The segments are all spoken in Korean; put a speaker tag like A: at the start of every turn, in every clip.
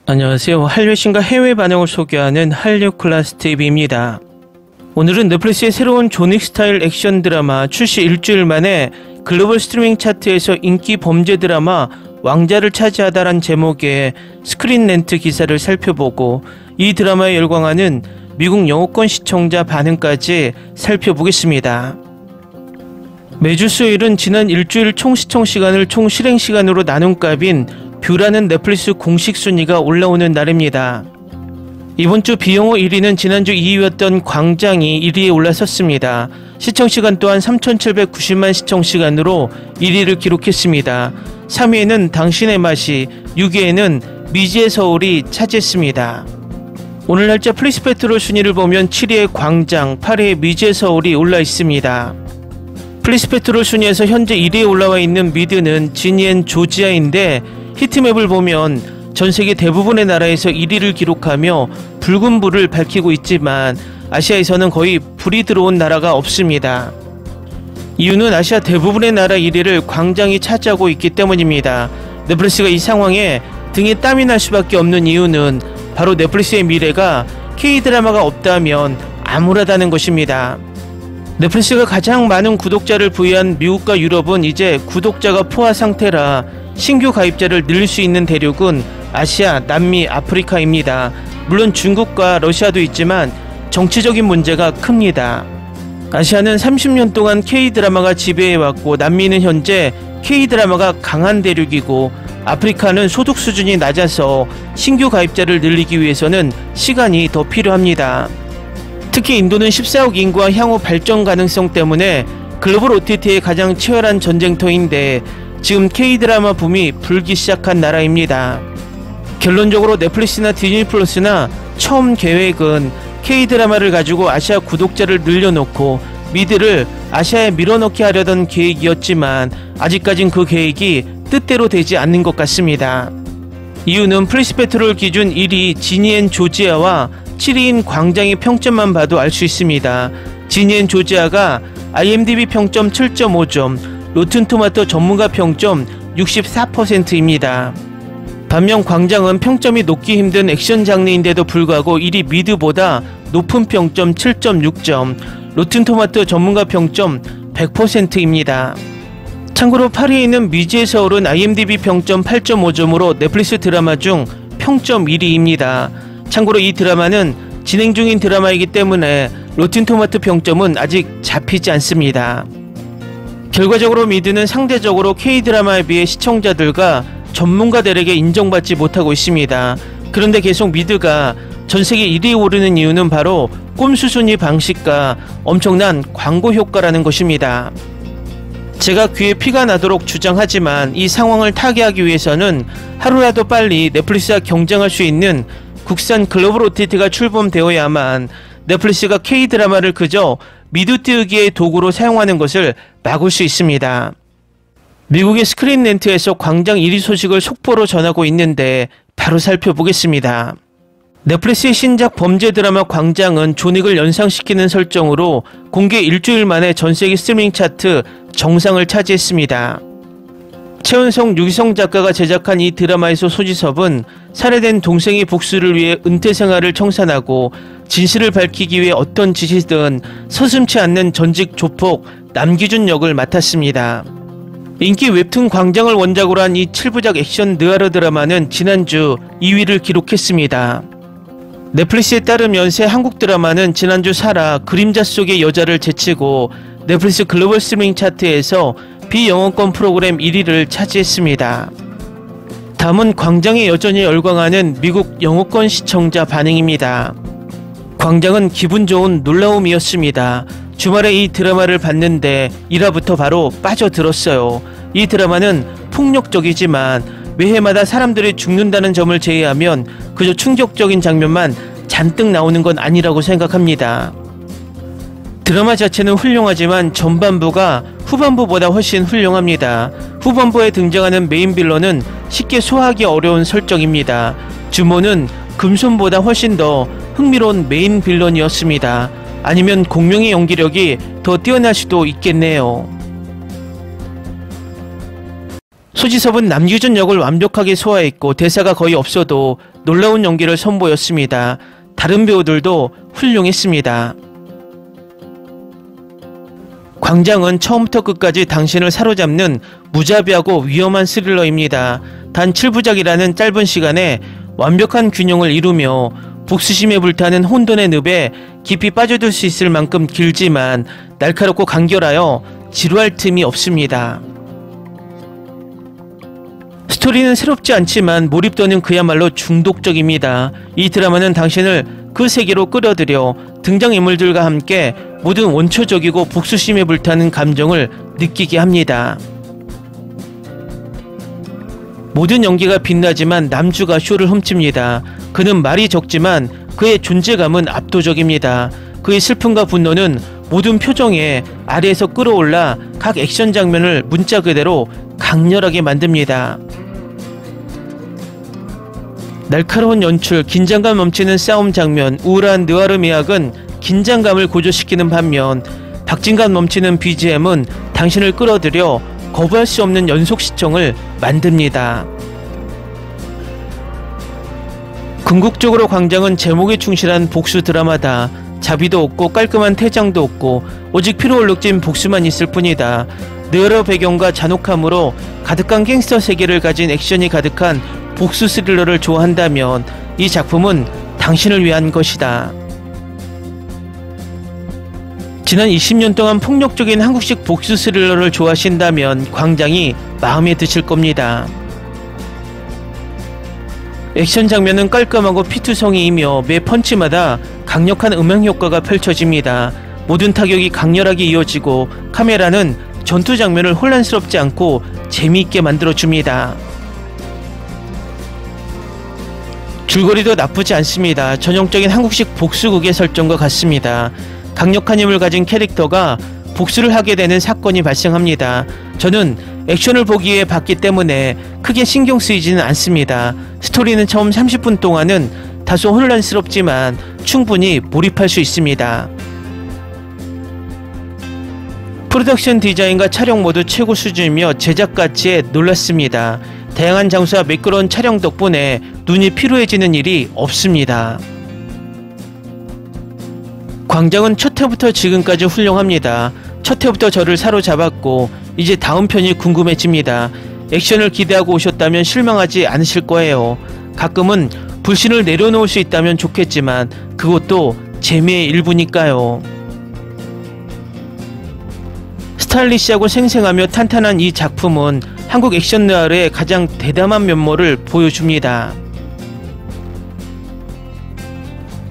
A: 안녕하세요. 한류 신과 해외 반응을 소개하는 한류 클래스 TV입니다. 오늘은 넷플릭스의 새로운 존윅 스타일 액션 드라마 출시 일주일 만에 글로벌 스트리밍 차트에서 인기 범죄 드라마 왕자를 차지하다란 제목의 스크린 렌트 기사를 살펴보고 이 드라마에 열광하는 미국 영어권 시청자 반응까지 살펴보겠습니다. 매주 수요일은 지난 일주일 총 시청 시간을 총 실행 시간으로 나눈 값인 뷰라는 넷플릭스 공식 순위가 올라오는 날입니다. 이번 주 비영어 1위는 지난주 2위였던 광장이 1위에 올라섰습니다. 시청시간 또한 3,790만 시청시간으로 1위를 기록했습니다. 3위에는 당신의 맛이, 6위에는 미지의 서울이 차지했습니다. 오늘 날짜 플리스페트롤 순위를 보면 7위에 광장, 8위에 미지의 서울이 올라 있습니다. 플리스페트롤 순위에서 현재 1위에 올라와 있는 미드는 지니 앤 조지아인데 히트맵을 보면 전세계 대부분의 나라에서 1위를 기록하며 붉은 불을 밝히고 있지만 아시아에서는 거의 불이 들어온 나라가 없습니다. 이유는 아시아 대부분의 나라 1위를 광장이 차지하고 있기 때문입니다. 넷플릭스가 이 상황에 등에 땀이 날 수밖에 없는 이유는 바로 넷플릭스의 미래가 K드라마가 없다면 암울하다는 것입니다. 넷플릭스가 가장 많은 구독자를 부여한 미국과 유럽은 이제 구독자가 포화 상태라 신규 가입자를 늘릴 수 있는 대륙은 아시아, 남미, 아프리카입니다. 물론 중국과 러시아도 있지만 정치적인 문제가 큽니다. 아시아는 30년 동안 K드라마가 지배해왔고 남미는 현재 K드라마가 강한 대륙이고 아프리카는 소득 수준이 낮아서 신규 가입자를 늘리기 위해서는 시간이 더 필요합니다. 특히 인도는 14억 인구와 향후 발전 가능성 때문에 글로벌 OTT의 가장 치열한 전쟁터인데 지금 K드라마 붐이 불기 시작한 나라입니다. 결론적으로 넷플릭스나 디즈니 플러스나 처음 계획은 K드라마를 가지고 아시아 구독자를 늘려놓고 미드를 아시아에 밀어넣게 하려던 계획이었지만 아직까진 그 계획이 뜻대로 되지 않는 것 같습니다. 이유는 플리스페트롤 기준 1위 지니 앤 조지아와 7위인 광장의 평점만 봐도 알 수 있습니다. 지니 앤 조지아가 IMDb 평점 7.5점, 로튼토마토 전문가 평점 64%입니다. 반면 광장은 평점이 높기 힘든 액션 장르인데도 불구하고 1위 미드보다 높은 평점 7.6점, 로튼토마토 전문가 평점 100%입니다. 참고로 8위에 있는 미지의 서울은 IMDb 평점 8.5점으로 넷플릭스 드라마 중 평점 1위입니다. 참고로 이 드라마는 진행 중인 드라마이기 때문에 로튼토마토 평점은 아직 잡히지 않습니다. 결과적으로 미드는 상대적으로 K드라마에 비해 시청자들과 전문가들에게 인정받지 못하고 있습니다. 그런데 계속 미드가 전세계 1위에 오르는 이유는 바로 꼼수순위 방식과 엄청난 광고 효과라는 것입니다. 제가 귀에 피가 나도록 주장하지만 이 상황을 타개하기 위해서는 하루라도 빨리 넷플릭스와 경쟁할 수 있는 국산 글로벌 OTT가 출범되어야만 넷플릭스가 K드라마를 그저 미드 띄우기의 도구로 사용하는 것을 막을 수 있습니다. 미국의 스크린 렌트에서 광장 1위 소식을 속보로 전하고 있는데 바로 살펴보겠습니다. 넷플릭스의 신작 범죄 드라마 광장은 존윅을 연상시키는 설정으로 공개 일주일 만에 전세계 스트리밍 차트 정상을 차지했습니다. 최은성, 유기성 작가가 제작한 이 드라마에서 소지섭은 살해된 동생의 복수를 위해 은퇴 생활을 청산하고 진실을 밝히기 위해 어떤 짓이든 서슴지 않는 전직 조폭 남기준 역을 맡았습니다. 인기 웹툰 광장을 원작으로 한 이 7부작 액션 느와르 드라마는 지난주 2위를 기록했습니다. 넷플릭스에 따르면 새 한국 드라마는 지난주 사라 그림자 속의 여자를 제치고 넷플릭스 글로벌 스트리밍 차트에서 비영어권 프로그램 1위를 차지했습니다. 다음은 광장에 여전히 열광하는 미국 영어권 시청자 반응입니다. 광장은 기분 좋은 놀라움이었습니다. 주말에 이 드라마를 봤는데 1화부터 바로 빠져들었어요. 이 드라마는 폭력적이지만 매해마다 사람들이 죽는다는 점을 제외하면 그저 충격적인 장면만 잔뜩 나오는 건 아니라고 생각합니다. 드라마 자체는 훌륭하지만 전반부가 후반부보다 훨씬 훌륭합니다. 후반부에 등장하는 메인 빌런은 쉽게 소화하기 어려운 설정입니다. 주모는 금손보다 훨씬 더 흥미로운 메인 빌런이었습니다. 아니면 공명의 연기력이 더 뛰어날 수도 있겠네요. 소지섭은 남규준 역을 완벽하게 소화했고 대사가 거의 없어도 놀라운 연기를 선보였습니다. 다른 배우들도 훌륭했습니다. 광장은 처음부터 끝까지 당신을 사로잡는 무자비하고 위험한 스릴러입니다. 단 7부작이라는 짧은 시간에 완벽한 균형을 이루며 복수심에 불타는 혼돈의 늪에 깊이 빠져들 수 있을 만큼 길지만 날카롭고 간결하여 지루할 틈이 없습니다. 스토리는 새롭지 않지만 몰입도는 그야말로 중독적입니다. 이 드라마는 당신을 그 세계로 끌어들여 등장인물들과 함께 모든 원초적이고 복수심에 불타는 감정을 느끼게 합니다. 모든 연기가 빛나지만 남주가 쇼를 훔칩니다. 그는 말이 적지만 그의 존재감은 압도적입니다. 그의 슬픔과 분노는 모든 표정에 아래에서 끌어올라 각 액션 장면을 문자 그대로 강렬하게 만듭니다. 날카로운 연출, 긴장감 넘치는 싸움 장면, 우울한 느와르 미학은 긴장감을 고조시키는 반면 박진감 넘치는 BGM은 당신을 끌어들여 거부할 수 없는 연속 시청을 만듭니다. 궁극적으로 광장은 제목에 충실한 복수 드라마다. 자비도 없고 깔끔한 퇴장도 없고 오직 피로 얼룩진 복수만 있을 뿐이다. 느와르 배경과 잔혹함으로 가득한 갱스터 세계를 가진 액션이 가득한 복수 스릴러를 좋아한다면 이 작품은 당신을 위한 것이다. 지난 20년 동안 폭력적인 한국식 복수 스릴러를 좋아하신다면 광장이 마음에 드실 겁니다. 액션 장면은 깔끔하고 피투성이이며 매 펀치마다 강력한 음향 효과가 펼쳐집니다. 모든 타격이 강렬하게 이어지고 카메라는 전투 장면을 혼란스럽지 않고 재미있게 만들어줍니다. 줄거리도 나쁘지 않습니다. 전형적인 한국식 복수극의 설정과 같습니다. 강력한 힘을 가진 캐릭터가 복수를 하게 되는 사건이 발생합니다. 저는 액션을 보기에 봤기 때문에 크게 신경 쓰이지는 않습니다. 스토리는 처음 30분 동안은 다소 혼란스럽지만 충분히 몰입할 수 있습니다. 프로덕션 디자인과 촬영 모두 최고 수준이며 제작 가치에 놀랐습니다. 다양한 장소와 매끄러운 촬영 덕분에 눈이 피로해지는 일이 없습니다. 광장은 첫 회부터 지금까지 훌륭합니다. 첫 회부터 저를 사로잡았고 이제 다음 편이 궁금해집니다. 액션을 기대하고 오셨다면 실망하지 않으실 거예요. 가끔은 불신을 내려놓을 수 있다면 좋겠지만 그것도 재미의 일부니까요. 스타일리시하고 생생하며 탄탄한 이 작품은 한국 액션 느와르의 가장 대담한 면모를 보여줍니다.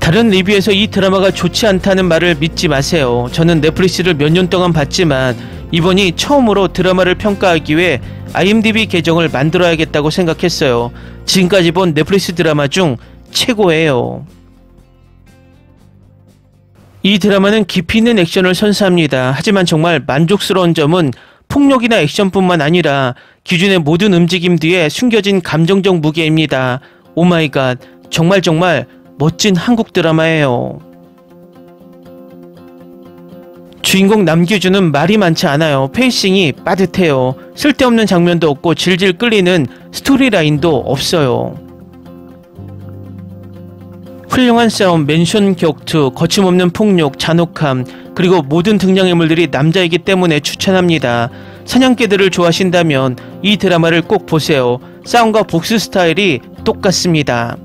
A: 다른 리뷰에서 이 드라마가 좋지 않다는 말을 믿지 마세요. 저는 넷플릭스를 몇 년 동안 봤지만 이번이 처음으로 드라마를 평가하기 위해 IMDb 계정을 만들어야겠다고 생각했어요. 지금까지 본 넷플릭스 드라마 중 최고예요. 이 드라마는 깊이 있는 액션을 선사합니다. 하지만 정말 만족스러운 점은 폭력이나 액션뿐만 아니라 기준의 모든 움직임 뒤에 숨겨진 감정적 무게입니다. 오마이갓, 정말 멋진 한국 드라마예요. 주인공 남규준은 말이 많지 않아요. 페이싱이 빠듯해요. 쓸데없는 장면도 없고 질질 끌리는 스토리라인도 없어요. 훌륭한 싸움, 맨션 격투, 거침없는 폭력, 잔혹함, 그리고 모든 등장인물들이 남자이기 때문에 추천합니다. 사냥개들을 좋아하신다면 이 드라마를 꼭 보세요. 싸움과 복수 스타일이 똑같습니다.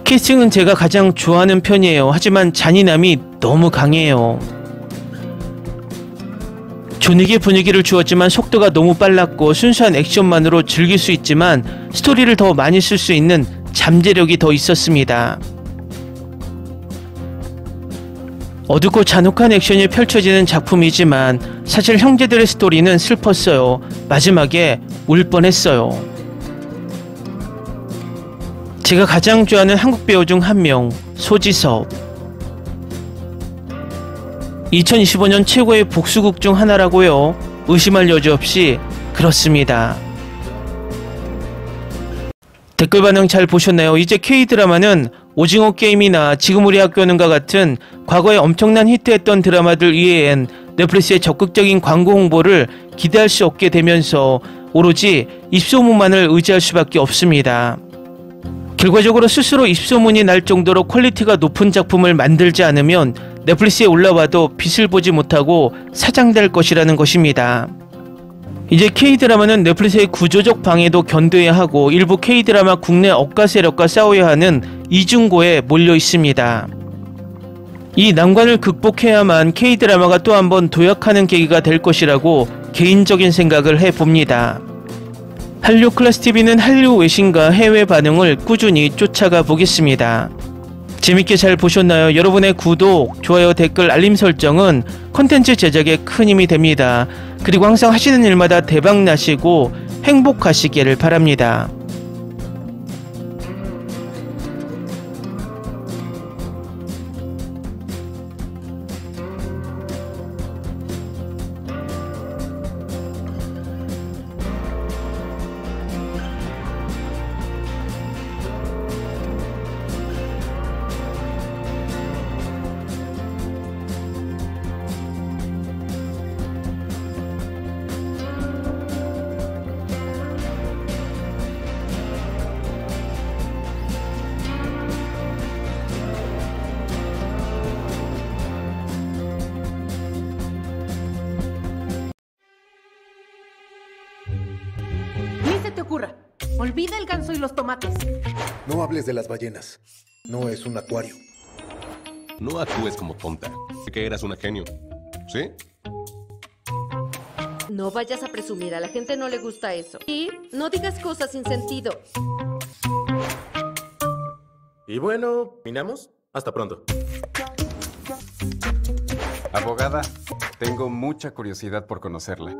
A: 캐스팅은 제가 가장 좋아하는 편이에요. 하지만 잔인함이 너무 강해요. 존윅의 분위기를 주었지만 속도가 너무 빨랐고 순수한 액션만으로 즐길 수 있지만 스토리를 더 많이 쓸 수 있는 잠재력이 더 있었습니다. 어둡고 잔혹한 액션이 펼쳐지는 작품이지만 사실 형제들의 스토리는 슬펐어요. 마지막에 울 뻔했어요. 제가 가장 좋아하는 한국 배우 중 한 명, 소지섭. 2025년 최고의 복수극 중 하나라고요. 의심할 여지 없이 그렇습니다. 댓글 반응 잘 보셨나요? 이제 K드라마는 오징어 게임이나 지금 우리 학교는과 같은 과거에 엄청난 히트했던 드라마들 이외엔 넷플릭스의 적극적인 광고 홍보를 기대할 수 없게 되면서 오로지 입소문만을 의지할 수밖에 없습니다. 결과적으로 스스로 입소문이 날 정도로 퀄리티가 높은 작품을 만들지 않으면 넷플릭스에 올라와도 빛을 보지 못하고 사장될 것이라는 것입니다. 이제 K드라마는 넷플릭스의 구조적 방해도 견뎌야 하고 일부 K드라마 국내 억가 세력과 싸워야 하는 이중고에 몰려 있습니다. 이 난관을 극복해야만 K드라마가 또 한 번 도약하는 계기가 될 것이라고 개인적인 생각을 해봅니다. 한류 클래스TV는 한류 외신과 해외 반응을 꾸준히 쫓아가 보겠습니다. 재밌게 잘 보셨나요? 여러분의 구독, 좋아요, 댓글, 알림 설정은 컨텐츠 제작에 큰 힘이 됩니다. 그리고 항상 하시는 일마다 대박 나시고 행복하시기를 바랍니다.
B: Ni se te ocurra. Olvida el ganso y los tomates.
C: No hables de las ballenas. No es un acuario.
D: No actúes como tonta. Que eras una genio. ¿Sí?
E: No vayas a presumir, a la gente no le gusta eso. Y no digas cosas sin sentido.
F: Y bueno, ¿terminamos? Hasta pronto.
G: Abogada, tengo mucha curiosidad por conocerla.